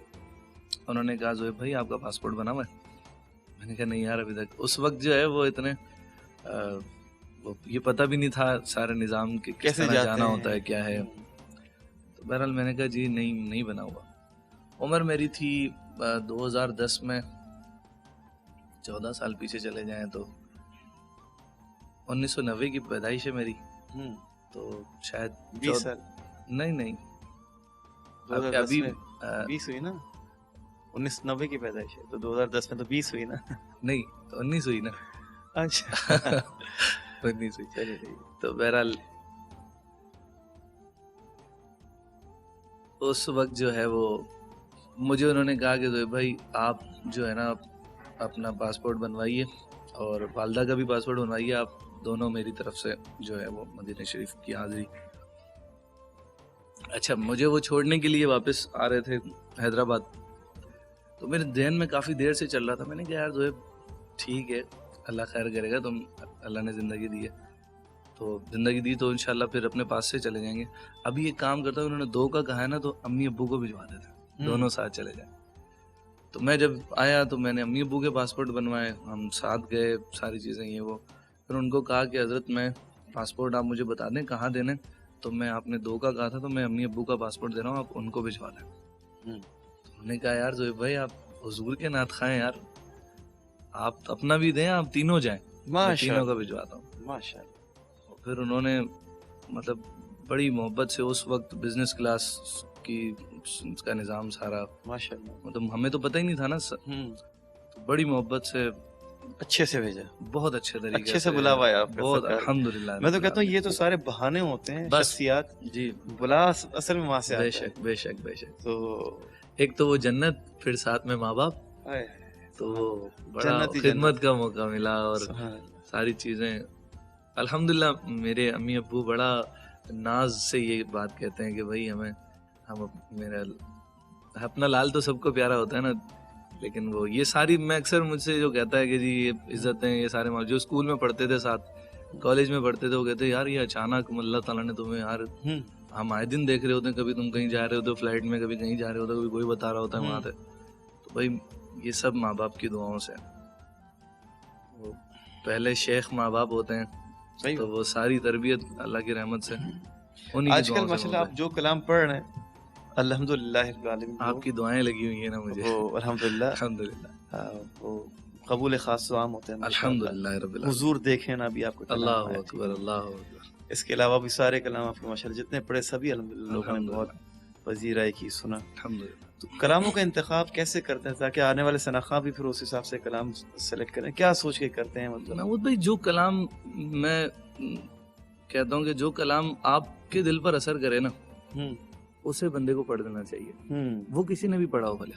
انہوں نے کہا زہیب بھائی آپ کا پاسپورٹ بنا ہوا ہے؟ میں نے کہا نہیں یار ابھی تک. اس وقت جو ہے وہ اتنے یہ پتہ بھی نہیں تھا سارے نظام کے کیسے جانا ہوتا ہے کیا ہے. تو بہرحال میں نے کہا جی نہیں بنا ہوا. عمر میری تھی 2010 میں, 14 سال پیچھے چلے جائیں تو 1990 کی پیدائش ہے میری, تو شاید 20 سال نہیں ابھی 20 ہوئی نا, 1990 کی پیدائش ہے تو 2010 میں تو 20 ہوئی نا. نہیں تو 19 ہوئی نا. اچھا 19 ہوئی. چلے تو بہرحال اس وقت جو ہے وہ مجھے انہوں نے کہا کہ زہیب بھائی آپ جو ہے نا اپنا پاسپورٹ بنوائیے اور والدہ کا بھی پاسپورٹ بنوائیے, آپ دونوں میری طرف سے جو ہے وہ مدینہ شریف کی حاضری. اچھا مجھے وہ چھوڑنے کے لیے واپس آ رہے تھے حیدرآباد, تو میرے ذہن میں کافی دیر سے چل رہا تھا. میں نے کہا یار زہیب ٹھیک ہے اللہ خیر کرے گا, تم اللہ نے زندگی دی ہے تو زندگی دی تو انشاءاللہ پھر اپنے پاس سے چلے جائیں گے. ابھی ایک کام کرتا ہوں, انہوں نے 2 کا کہا ہے نا تو امی ابو کو بھجوا دیتے, دونوں ساتھ چلے جائیں. تو میں جب آیا تو میں نے امی ابو کے پاسپورٹ بنوائے, ہم ساتھ گئے, ساری چیزیں یہ وہ. پھر ان کو کہا کہ حضرت میں پاسپورٹ آپ مجھے بتا دیں کہاں دینے, تو میں آپ نے 2 کا کہا تھا تو میں امی ابو کا پاسپورٹ دے رہا ہوں, آپ ان کو بھجوا دیں. انہوں نے کہا یار زہیب بھائی آپ حضور کے نعت خائیں یار, آپ اپنا بھی دیں, آپ تینوں جائیں, میں تینوں کا بھجواتا ہوں. ماشاءاللہ. پھر انہوں نے مطلب بڑی محبت سے, اس وقت بزنس کلاس کی اس کا نظام سارا ماشاءاللہ, مطلب ہمیں تو پتہ ہی نہیں تھا نا, تو بڑی محبت سے اچھے سے بھیجا, بہت اچھے طریقے اچھے سے بلاوا ہے آپ کا. بہت الحمدللہ. میں تو کہتا ہوں یہ تو سارے بہانے ہوتے ہیں, شخصیات جی بلا اصل میں وہاں سے بے شک بے شک بے شک. تو ایک تو وہ جنت, پھر ساتھ میں ماں باپ, تو بڑا خدمت کا موقع ملا اور ساری چیزیں. الحمدللہ میرے امی ابو بڑا ناز سے یہ بات کہتے ہیں کہ بھائی ہم میرا اپنا لال تو سب کو پیارا ہوتا ہے نا, لیکن وہ یہ ساری میں اکثر مجھ سے جو کہتا ہے کہ جی یہ عزتیں, یہ سارے جو اسکول میں پڑھتے تھے ساتھ, کالج میں پڑھتے تھے, وہ کہتے ہیں یار یہ اچانک اللہ تعالیٰ نے تمہیں, یار ہم آئے دن دیکھ رہے ہوتے ہیں, کبھی تم کہیں جا رہے ہوتے ہو فلائٹ میں, کبھی کہیں جا رہے ہوتے, کبھی کوئی بتا رہا ہوتا ہے وہاں سے. تو بھائی یہ سب ماں باپ کی دعاؤں سے. وہ پہلے شیخ ماں باپ ہوتے ہیں, تو وہ ساری تربیت اللہ کی رحمت سے. آج کل ماشاءاللہ آپ جو کلام پڑھ رہے ہیں الحمدللہ رب العالمین, آپ کی دعائیں لگی ہوئی ہیں نا مجھے, الحمدللہ الحمدللہ, وہ قبول خاص عام ہوتے ہیں الحمدللہ رب العالمین. حضور دیکھیں نا ابھی آپ کو, اللہ اکبر اللہ اکبر. اس کے علاوہ بھی سارے کلام آپ کے ماشاءاللہ جتنے پڑھے سبھی الحمدللہ لوگوں نے بہت پذیرائی کی, سنا. الحمدللہ. تو کلاموں کا انتخاب کیسے کرتے ہیں تاکہ آنے والے شناخواں بھی پھر اس حساب سے کلام سلیکٹ کریں, کیا سوچ کے کرتے ہیں؟ مطلب محمود بھائی جو کلام میں کہتا ہوں کہ جو کلام آپ کے دل پر اثر کرے نا, اسے بندے کو پڑھ دینا چاہیے, وہ کسی نے بھی پڑھا ہو بھلے.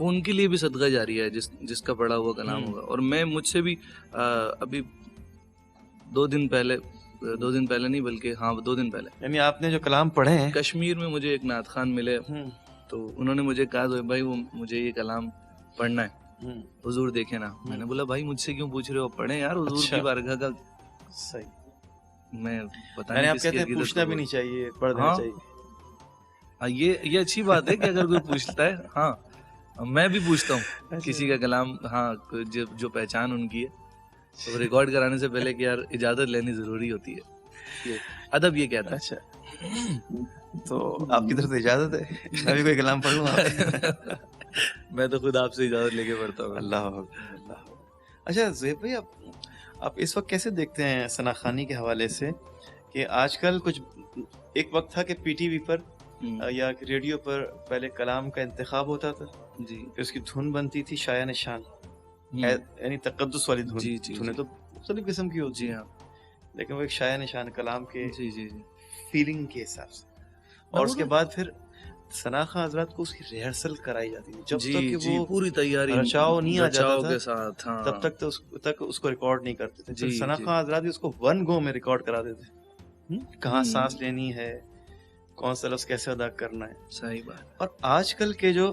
وہ ان کے لیے بھی صدقہ جاریہ ہے جس کا پڑھا ہوا کلام ہوگا. اور میں مجھ سے بھی ابھی 2 دن پہلے نہیں بلکہ 2 دن پہلے یعنی آپ نے جو کلام پڑھے ہیں کشمیر میں مجھے ایک نعت خوان ملے, تو انہوں نے مجھے کہا تو بھائی وہ مجھے یہ کلام پڑھنا ہے, حضور دیکھے نا. میں نے بولا بھائی مجھ سے کیوں پوچھ رہے ہو, پڑھیں یار حضور کی بارگاہ کا. صحیح, میں پتہ یعنی نہیں آپ کس کہتے کی ہیں پوچھنا بھی نہیں چاہیے, پڑھ دینا چاہیے. یہ اچھی بات ہے کہ اگر کوئی پوچھتا ہے. ہاں میں بھی پوچھتا ہوں کسی کا کلام, ہاں جو پہچان ان کی ہے, تو ریکارڈ کرانے سے پہلے کہ یار اجازت لینی ضروری ہوتی ہے, ادب یہ کہتا ہے. اچھا, تو آپ کی طرف سے اجازت ہے میں بھی کوئی کلام پڑھ لوں آپ؟ میں تو خود آپ سے اجازت لے کے پڑھتا ہوں. اللہ. اچھا زہیب بھائی, آپ اس وقت کیسے دیکھتے ہیں ثنا خوانی کے حوالے سے کہ آج کل کچھ ایک وقت تھا کہ پی ٹی وی پر یا ریڈیو پر پہلے کلام کا انتخاب ہوتا تھا, جی, پھر اس کی دھن بنتی تھی شایع نشان, یعنی تقدس والی دھن. جی, دھنیں تو مختلف قسم کی ہوتی ہیں, لیکن وہ ایک شایع نشان کلام کے فیلنگ کے حساب سے. اور اس کے بعد پھر ثنا خواں حضرات کو اس کی ریہرسل کرائی جاتی تھی, جب تک کہ وہ پوری تیاری رچاؤ نہیں آ جاتا تھا کے ساتھ, تب تک اس کو ریکارڈ نہیں کرتے تھے. پھر ثنا جی. خواں حضرات اس کو 1 گو میں ریکارڈ کرا دیتے تھے, کہاں سانس لینی ہے, کون سا لفظ کیسے ادا کرنا ہے. صحیح بات. اور آج کل کے جو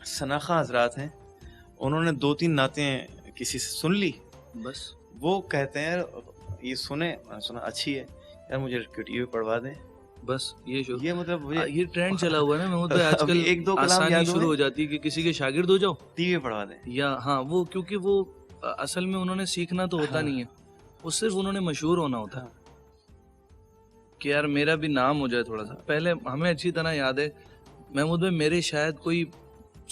ثنا خواں حضرات ہیں, انہوں نے 2-3 نعتیں کسی سے سن لی, بس وہ کہتے ہیں یہ سنا اچھی ہے یار, مجھے ٹی وی پڑھوا دیں. بس یہ مطلب یہ ٹرینڈ چلا ہوا ہے نا محمود بھائی, آج کل 1-2 کلام آسانی یاد شروع ہو جاتی ہے کہ کسی کے شاگرد ہو جاؤ, ٹی وی پڑھوا دیں. یا ہاں وہ کیونکہ وہ اصل میں انہوں نے سیکھنا تو ہوتا نہیں ہے, وہ صرف انہوں نے مشہور ہونا ہوتا ہے کہ یار میرا بھی نام ہو جائے تھوڑا سا. پہلے ہمیں اچھی طرح یاد ہے محمود بھائی, میرے شاید کوئی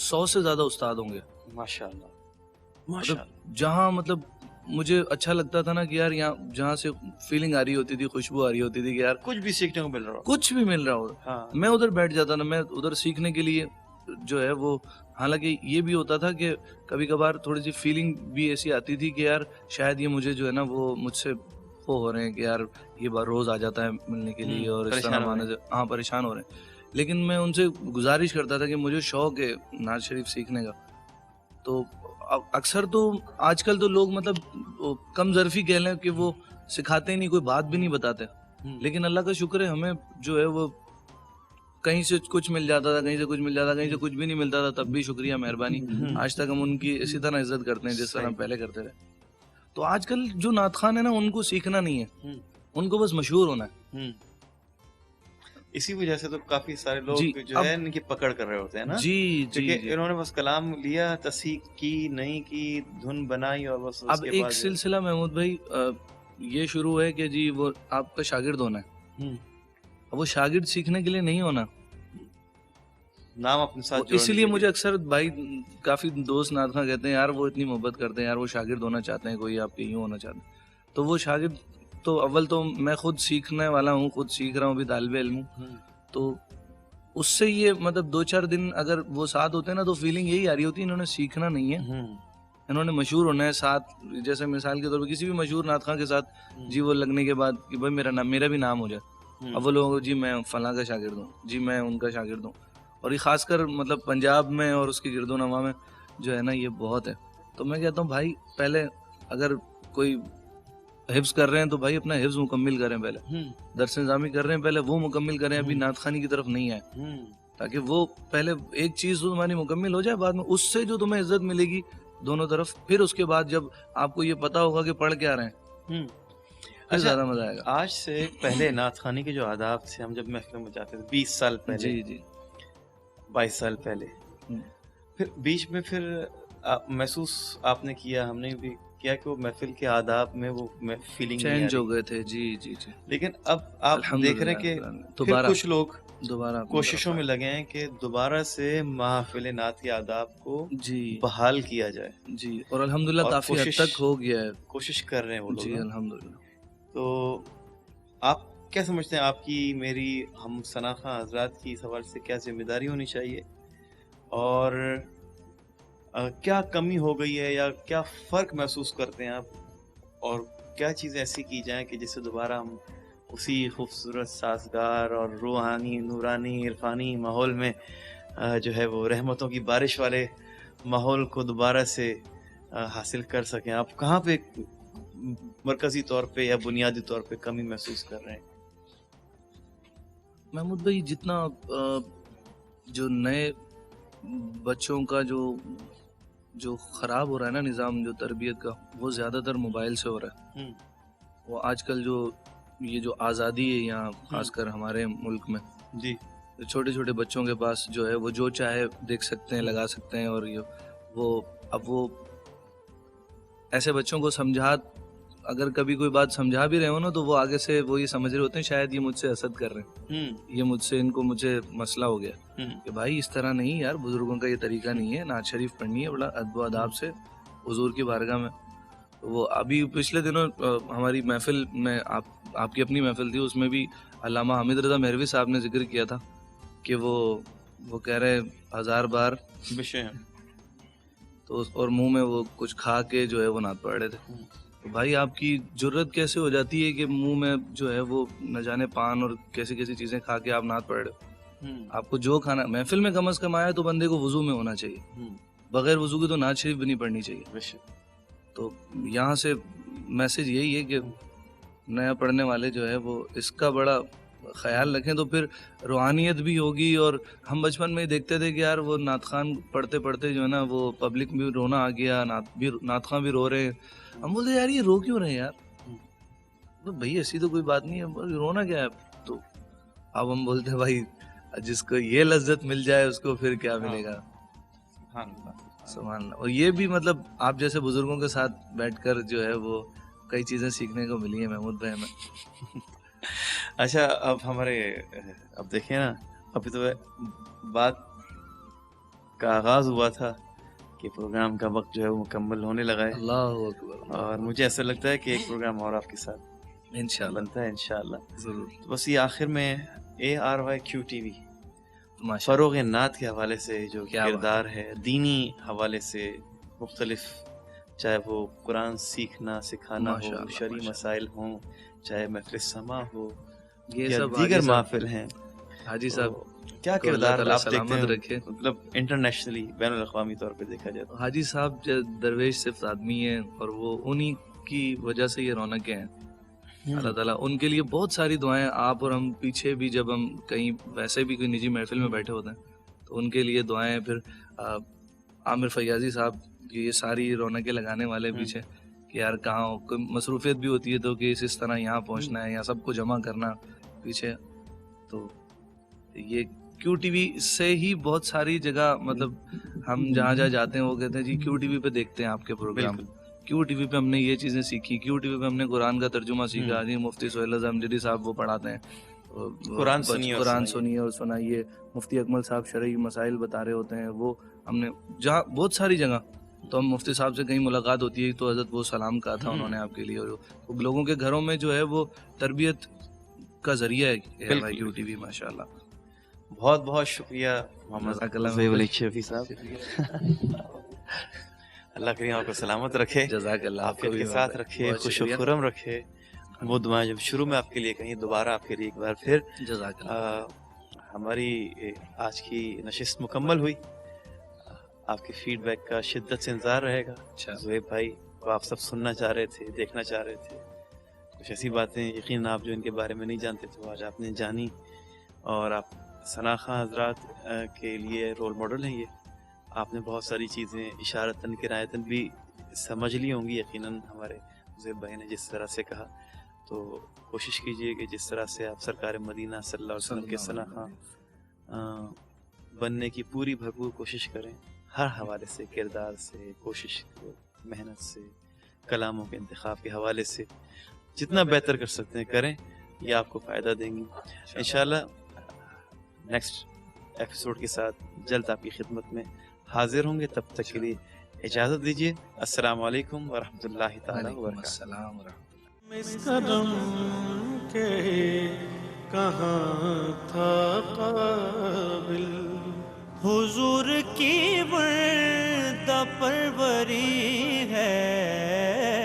100 سے زیادہ استاد ہوں گے ماشاءاللہ, جہاں مطلب مجھے اچھا لگتا تھا نا کہ یار یہاں جہاں سے فیلنگ آ رہی ہوتی تھی, خوشبو آ رہی ہوتی تھی کہ یار کچھ بھی سیکھنے کو مل رہا ہو, کچھ بھی مل رہا ہو, میں ادھر بیٹھ جاتا نا. میں ادھر سیکھنے کے لیے جو ہے وہ, حالانکہ یہ بھی ہوتا تھا کہ کبھی کبھار تھوڑی سی فیلنگ بھی ایسی آتی تھی کہ یار شاید یہ مجھے جو ہے نا وہ مجھ سے وہ ہو رہے ہیں کہ یار یہ بار روز آ جاتا ہے ملنے کے لیے اور اس طرح مانے سے پریشان ہو رہے ہیں. لیکن میں ان سے گزارش کرتا تھا کہ مجھے شوق ہے نعت شریف سیکھنے کا. تو اکثر تو آج کل تو لوگ مطلب کم ظرفی کہہ لیں کہ وہ سکھاتے ہی نہیں, کوئی بات بھی نہیں بتاتے. لیکن اللہ کا شکر ہے ہمیں جو ہے وہ کہیں سے کچھ مل جاتا تھا, کہیں سے کچھ مل جاتا, کہیں سے کچھ بھی نہیں ملتا تھا, تب بھی شکریہ مہربانی. آج تک ہم ان کی اسی طرح عزت کرتے ہیں جس طرح ہم پہلے کرتے رہے. تو آج کل جو نعت خوان ہے نا, ان کو سیکھنا نہیں ہے, ان کو بس مشہور ہونا ہے. اسی وجہ سے تو کافی سارے لوگ جو ہے ان کی پکڑ کر رہے ہوتے ہیں نا, کیونکہ انہوں نے بس کلام لیا, تصحیح کی نہیں کی, دھن بنائی, اور بس اب ایک سلسلہ محمود بھائی یہ شروع ہے کہ جی وہ آپ کا شاگرد ہونا ہے. اب وہ شاگرد سیکھنے کے لیے نہیں ہونا, نام اپنے ساتھ, اسی لیے مجھے اکثر بھائی کافی دوست نعت خواں کہتے ہیں یار وہ اتنی محبت کرتے ہیں یار, وہ شاگرد ہونا چاہتے ہیں, کوئی آپ کے یوں ہونا چاہتے ہیں. تو وہ شاگرد تو اول تو میں خود سیکھنے والا ہوں, خود سیکھ رہا ہوں, بھی طالب علم ہوں. تو اس سے یہ مطلب 2-4 دن اگر وہ ساتھ ہوتے ہیں نا, تو فیلنگ یہی آ رہی ہوتی ہے انہوں نے سیکھنا نہیں ہے, انہوں نے مشہور ہونا ہے ساتھ. جیسے مثال کے طور پہ کسی بھی مشہور نعت خواں کے ساتھ جی وہ لگنے کے بعد کہ بھائی میرا بھی نام ہو جائے, اب وہ لوگوں کو جی میں فلاں کا شاگرد ہوں, جی میں ان کا شاگرد ہوں. اور یہ خاص کر مطلب پنجاب میں اور اس کی گرد و نواح میں جو ہے نا یہ بہت ہے. تو میں کہتا ہوں بھائی پہلے اگر کوئی حفظ کر رہے ہیں تو بھائی اپنا حفظ مکمل کریں, پہلے درس نظامی کر رہے ہیں پہلے وہ مکمل کریں, ابھی نعت خوانی کی طرف نہیں آئے, تاکہ وہ پہلے ایک چیز تو تمہاری مکمل ہو جائے, بعد میں اس سے جو تمہیں عزت ملے گی دونوں طرف, پھر اس کے بعد جب آپ کو یہ پتا ہوگا کہ پڑھ کیا رہے ہیں پھر زیادہ مزہ آئے گا. آج سے پہلے نعت خوانی کے جو آداب تھے, ہم جب محفلوں میں جاتے تھے 20 سال پہلے, جی 22 سال پہلے, پھر بیچ میں پھر محسوس آپ نے کیا, ہم نے بھی کیا کہ وہ محفل کے آداب میں وہ فیلنگ چینج ہو گئے تھے. جی لیکن اب آپ دیکھ رہے ہیں کہ پھر کچھ لوگ دوبارہ کوششوں میں لگے ہیں کہ دوبارہ سے محفل نعت کے آداب کو بحال کیا جائے. جی, اور الحمدللہ کافی حد تک ہو گیا ہے, کوشش کر رہے ہیں وہ لوگ. جی الحمدللہ. تو آپ کیا سمجھتے ہیں, آپ کی میری ہم ثنا خواں حضرات کی اس حوالے سے کیا ذمہ داری ہونی چاہیے, اور کیا کمی ہو گئی ہے یا کیا فرق محسوس کرتے ہیں آپ, اور کیا چیزیں ایسی کی جائیں کہ جس سے دوبارہ ہم اسی خوبصورت سازگار اور روحانی نورانی عرفانی ماحول میں جو ہے وہ رحمتوں کی بارش والے ماحول کو دوبارہ سے حاصل کر سکیں. آپ کہاں پہ مرکزی طور پہ یا بنیادی طور پہ کمی محسوس کر رہے ہیں؟ محمود بھائی جتنا جو نئے بچوں کا جو خراب ہو رہا ہے نا نظام جو تربیت کا، وہ زیادہ تر موبائل سے ہو رہا ہے. وہ آج کل یہ جو آزادی ہے یہاں خاص کر ہمارے ملک میں، جی چھوٹے چھوٹے بچوں کے پاس جو ہے وہ جو چاہے دیکھ سکتے ہیں، لگا سکتے ہیں. اور وہ ایسے بچوں کو اگر کبھی کوئی بات سمجھا بھی رہے ہو نا، تو وہ آگے سے وہ یہ سمجھ رہے ہوتے ہیں شاید یہ مجھ سے حسد کر رہے ہیں، یہ مجھے مسئلہ ہو گیا کہ بھائی اس طرح نہیں یار، بزرگوں کا یہ طریقہ نہیں ہے. نعت شریف پڑھنی ہے بڑا ادب و آداب سے حضور کی بارگاہ میں. وہ ابھی پچھلے دنوں ہماری محفل میں آپ کی اپنی محفل تھی، اس میں بھی علامہ حامد رضا مہروی صاحب نے ذکر کیا تھا کہ وہ کہہ رہے 1000 بار تو اور منہ میں وہ کچھ کھا کے جو ہے وہ نعت پڑھ رہے تھے. تو بھائی آپ کی جرت کیسے ہو جاتی ہے کہ منہ میں جو ہے وہ نہ جانے پان اور کیسی کیسی چیزیں کھا کے آپ نعت پڑھ رہے ہو؟ آپ کو جو کھانا محفل میں کم از کم آیا تو بندے کو وضو میں ہونا چاہیے، بغیر وضو کے تو نعت شریف بھی نہیں پڑھنی چاہیے. تو یہاں سے میسج یہی ہے کہ نیا پڑھنے والے جو ہے وہ اس کا بڑا خیال رکھیں، تو پھر روحانیت بھی ہوگی. اور ہم بچپن میں ہی دیکھتے تھے کہ یار وہ نعت خوان پڑھتے پڑھتے جو ہے نا وہ پبلک بھی رونا آ گیا، نعت خوان بھی رو رہے ہیں. ہم بولتے یار یہ رو کیوں رہے ہیں یار، بھائی ایسی تو کوئی بات نہیں ہے، رونا کیا ہے. تو اب ہم بولتے بھائی جس کو یہ لذت مل جائے اس کو پھر کیا ملے گا. سبحان اللہ. اور یہ بھی مطلب آپ جیسے بزرگوں کے ساتھ بیٹھ کر جو ہے وہ کئی چیزیں سیکھنے کو ملی ہیں محمود بھائی ہمیں. اچھا اب دیکھیں نا، ابھی تو بات کا آغاز ہوا تھا کہ پروگرام کا وقت جو ہے وہ مکمل ہونے لگا ہے. اللہ اکبر. اور مجھے ایسا لگتا ہے کہ ایک پروگرام اور آپ کے ساتھ انشاءاللہ بنتا ہے انشاءاللہ ضرور. بس یہ آخر میں ARYQ-TV ماشاء اللہ. فروغ نعت کے حوالے سے جو کردار ہے، دینی حوالے سے مختلف، چاہے وہ قرآن سیکھنا سکھانا ہو، شرعی مسائل ہوں، چاہے محفل سما ہو یا دیگر محافل ہیں، حاجی صاحب کیا کردار آپ دیکھتے ہیں رکھے، مطلب انٹرنیشنلی بین الاقوامی طور پہ دیکھا جائے؟ حاجی صاحب درویش صرف آدمی ہیں اور وہ انہی کی وجہ سے یہ رونقیں ہیں. اللہ تعالیٰ ان کے لیے بہت ساری دعائیں. آپ اور ہم پیچھے بھی جب ہم کہیں ویسے بھی کوئی نجی محفل میں بیٹھے ہوتے ہیں تو ان کے لیے دعائیں. پھر عامر فیاضی صاحب یہ ساری رونقیں لگانے والے پیچھے کہ یار کہاں کوئی مصروفیت بھی ہوتی ہے تو کہ اس طرح یہاں پہنچنا ہے یا سب کو جمع کرنا پیچھے. تو یہ QTV سے ہی بہت ساری جگہ مطلب ہم جہاں جاتے ہیں وہ کہتے ہیں جی QTV پہ دیکھتے ہیں آپ کے پروگرام، QTV پہ ہم نے یہ چیزیں سیکھی، QTV پہ ہم نے قرآن کا ترجمہ سیکھا. جی مفتی سہیل رضا امجدی صاحب وہ پڑھاتے ہیں، قرآن سنیے اور سنائیے. مفتی اکمل صاحب شرعی مسائل بتا رہے ہوتے ہیں. وہ ہم نے جہاں بہت ساری جگہ تو ہم مفتی صاحب سے کہیں ملاقات ہوتی ہے تو حضرت وہ سلام کہا تھا انہوں نے آپ کے لیے. اور لوگوں کے گھروں میں جو ہے وہ تربیت کا ذریعہ ہے QTV. ماشاء اللہ. بہت بہت شکریہ محمد علی شفیع صاحب. اللہ کریم آپ کو سلامت رکھے، جزاک اللہ، عافیت کے ساتھ رکھے، خوش و خرم رکھے. وہ دعائیں جب شروع میں آپ کے لیے کہیں، دوبارہ آپ کے لیے ایک بار پھر. جزاک اللہ. ہماری آج کی نشست مکمل ہوئی. آپ کے فیڈ بیک کا شدت سے انتظار رہے گا. زہیب بھائی کو آپ سب سننا چاہ رہے تھے، دیکھنا چاہ رہے تھے. کچھ ایسی باتیں یقیناً آپ جو ان کے بارے میں نہیں جانتے تھے وہ آج آپ نے جانی، اور آپ ثنا خان حضرات کے لیے رول ماڈل ہیں. یہ آپ نے بہت ساری چیزیں اشارتاً کنایتاً بھی سمجھ لی ہوں گی یقیناً ہمارے زہیب بھائی نے جس طرح سے کہا. تو کوشش کیجئے کہ جس طرح سے آپ سرکار مدینہ صلی اللہ علیہ وسلم کے ثنا خان بننے کی پوری بھرپور کوشش کریں، ہر حوالے سے، کردار سے، کوشش، محنت سے، کلاموں کے انتخاب کے حوالے سے جتنا بہتر کر سکتے ہیں کریں. یہ آپ کو فائدہ دیں گی انشاءاللہ. نیکسٹ ایپیسوڈ کے ساتھ جلد آپ کی خدمت میں حاضر ہوں گے. تب تک کے لیے اجازت دیجیے. السلام علیکم ورحمۃ اللہ تعالیٰ وبرکاتہ. اس قدم کے کہاں تھا قابل، حضور کی وردہ پروری ہے.